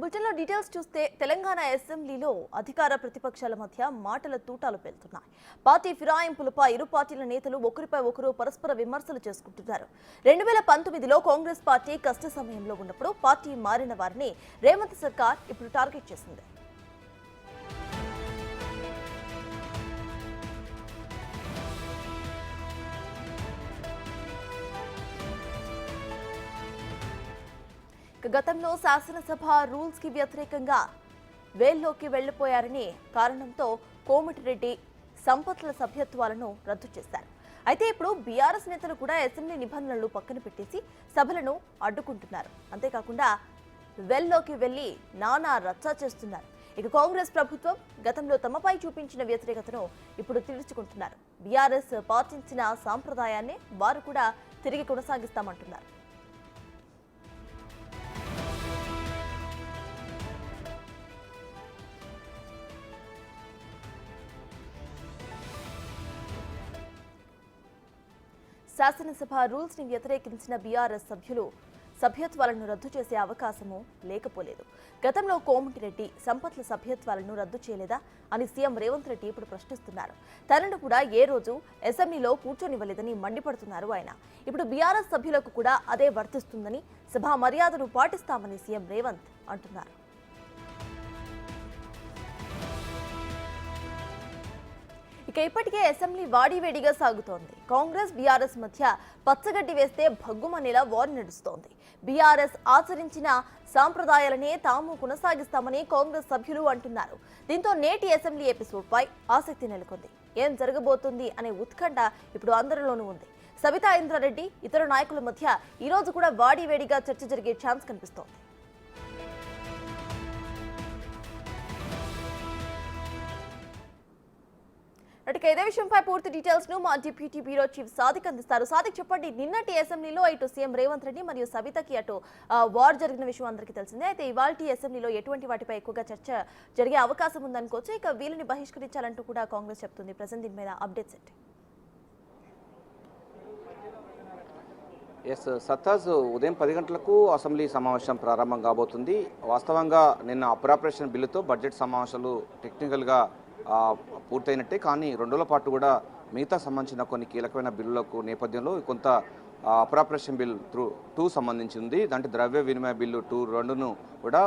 బులెటిన్లో డీటెయిల్స్ చూస్తే తెలంగాణ అసెంబ్లీలో అధికార ప్రతిపక్షాల మధ్య మాటల తూటాలు పేలుతున్నాయి. పార్టీ ఫిరాయింపులపై ఇరు పార్టీల నేతలు ఒకరిపై ఒకరు పరస్పర విమర్శలు చేసుకుంటున్నారు. 2019లో కాంగ్రెస్ పార్టీ కష్ట సమయంలో ఉన్నప్పుడు పార్టీ మారిన వారిని రేవంత్ సర్కార్ ఇప్పుడు టార్గెట్ చేసింది. గతంలో శాసనసభ రూల్స్ కి వ్యతిరేకంగా వేల్లోకి వెళ్లిపోయారని కారణంతో కోమటిరెడ్డి సంపత్ల సభ్యత్వాలను రద్దు చేశారు. అయితే ఇప్పుడు బీఆర్ఎస్ నేతలు కూడా అసెంబ్లీ నిబంధనలు పక్కన పెట్టేసి సభలను అడ్డుకుంటున్నారు. అంతేకాకుండా వెల్లోకి వెళ్లి నానా రచ్చా చేస్తున్నారు. ఇక కాంగ్రెస్ ప్రభుత్వం గతంలో తమపై చూపించిన వ్యతిరేకతను ఇప్పుడు తీర్చుకుంటున్నారు. బీఆర్ఎస్ పాటించిన సాంప్రదాయాన్ని వారు కూడా తిరిగి కొనసాగిస్తామంటున్నారు. శాసనసభ రూల్స్ ని వ్యతిరేకించిన బీఆర్ఎస్ సభ్యులు సభ్యత్వాలను రద్దు చేసే అవకాశము లేకపోలేదు. గతంలో కోమటిరెడ్డి సంపత్ల సభ్యత్వాలను రద్దు చేయలేదా అని సీఎం రేవంత్ రెడ్డి ఇప్పుడు ప్రశ్నిస్తున్నారు. తనను కూడా ఏ రోజు అసెంబ్లీలో కూర్చొనివ్వలేదని మండిపడుతున్నారు ఆయన. ఇప్పుడు బీఆర్ఎస్ సభ్యులకు కూడా అదే వర్తిస్తుందని, సభా మర్యాదను పాటిస్తామని సీఎం రేవంత్ అంటున్నారు. ఇక ఇప్పటికే అసెంబ్లీ వాడివేడిగా సాగుతోంది. కాంగ్రెస్ బీఆర్ఎస్ మధ్య పచ్చగడ్డి వేస్తే భగ్గుమనేలా వార్ నడుస్తోంది. బీఆర్ఎస్ ఆచరించిన సాంప్రదాయాలనే తాము కొనసాగిస్తామని కాంగ్రెస్ సభ్యులు అంటున్నారు. దీంతో నేటి అసెంబ్లీ ఎపిసోడ్ పై ఆసక్తి నెలకొంది. ఏం జరగబోతుంది అనే ఉత్కంఠ ఇప్పుడు అందరిలోనూ ఉంది. సబితా ఇంద్రారెడ్డి ఇతర నాయకుల మధ్య ఈ రోజు కూడా వాడివేడిగా చర్చ జరిగే ఛాన్స్ కనిపిస్తోంది. ఇదే విషయంపై పూర్తి డీటెయిల్స్ ను మా డిప్యూటీ బ్యూరో చీఫ్ సాదిక్ అందిస్తారు. సాదిక్, చెప్పండి, నిన్నటి అసెంబ్లీలో ఇటు సీఎం రేవంత్ రెడ్డి మరియు సబితకి అటు వార్ జరిగిన విషయం అందరికీ తెలిసిందే. అయితే ఇవాల్టి అసెంబ్లీలో ఎటువంటి వాటిపై ఎక్కువగా చర్చ జరిగే అవకాశం ఉందనుకోవచ్చు. ఇక వీళ్ళని బహిష్కరించాలంటూ కూడా కాంగ్రెస్ చెప్తుంది. ప్రజెంట్ దీని మీద అప్డేట్స్ ఏంటి? సత్తాజ్, ఉదయం 10 గంటలకు అసెంబ్లీ సమావేశం ప్రారంభం కాబోతుంది. వాస్తవంగా నిన్న అప్రాప్రియేషన్ బిల్లుతో బడ్జెట్ సమావేశాలు టెక్నికల్గా పూర్తయినట్టే. కానీ 2 రోజుల పాటు కూడా మిగతా సంబంధించిన కొన్ని కీలకమైన బిల్లులకు నేపథ్యంలో కొంత అప్రాప్రియేషన్ బిల్ 2 సంబంధించింది. దాంట్లో ద్రవ్య వినిమయ బిల్లు 2ను కూడా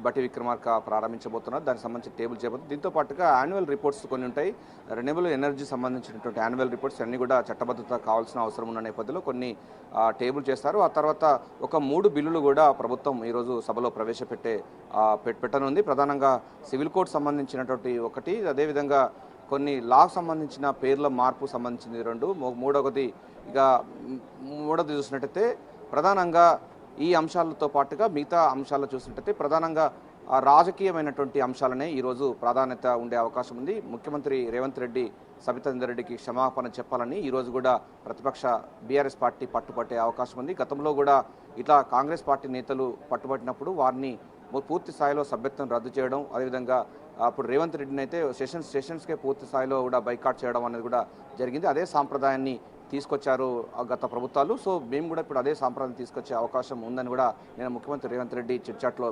బట్టి విక్రమార్క ప్రారంభించబోతున్నారు. దానికి సంబంధించి టేబుల్ చేయబోతుంది. దీంతో పాటుగా యాన్యువల్ రిపోర్ట్స్ కొన్ని ఉంటాయి. రెన్యూవబుల్ ఎనర్జీ సంబంధించినటువంటి యాన్యువల్ రిపోర్ట్స్ అన్ని కూడా చట్టబద్ధత కావాల్సిన అవసరం ఉన్న నేపథ్యంలో కొన్ని టేబుల్ చేస్తారు. ఆ తర్వాత ఒక 3 బిల్లులు కూడా ప్రభుత్వం ఈరోజు సభలో పెట్టనుంది. ప్రధానంగా సివిల్ కోడ్ సంబంధించినటువంటి ఒకటి, అదేవిధంగా కొన్ని లాకు సంబంధించిన పేర్ల మార్పు సంబంధించింది 2, మూడోది చూసినట్టయితే ప్రధానంగా ఈ అంశాలతో పాటుగా మిగతా అంశాలు చూసినట్టయితే ప్రధానంగా రాజకీయమైనటువంటి అంశాలనే ఈరోజు ప్రాధాన్యత ఉండే అవకాశం ఉంది. ముఖ్యమంత్రి రేవంత్ రెడ్డి సబితా ఇంద్రారెడ్డికి క్షమాపణ చెప్పాలని ఈరోజు కూడా ప్రతిపక్ష బీఆర్ఎస్ పార్టీ పట్టుబట్టే అవకాశం ఉంది. గతంలో కూడా ఇట్లా కాంగ్రెస్ పార్టీ నేతలు పట్టుబట్టినప్పుడు వారిని పూర్తి స్థాయిలో సభ్యత్వం రద్దు చేయడం, అదేవిధంగా అప్పుడు రేవంత్ రెడ్డిని అయితే సెషన్స్కే పూర్తి స్థాయిలో కూడా బైకాట్ చేయడం అనేది కూడా జరిగింది. అదే సాంప్రదాయాన్ని తీసుకొచ్చారు గత ప్రభుత్వాలు. సో మేము కూడా ఇప్పుడు అదే సాంప్రదాయం తీసుకొచ్చే అవకాశం ఉందని కూడా నేను ముఖ్యమంత్రి రేవంత్ రెడ్డి చిట్చాట్లో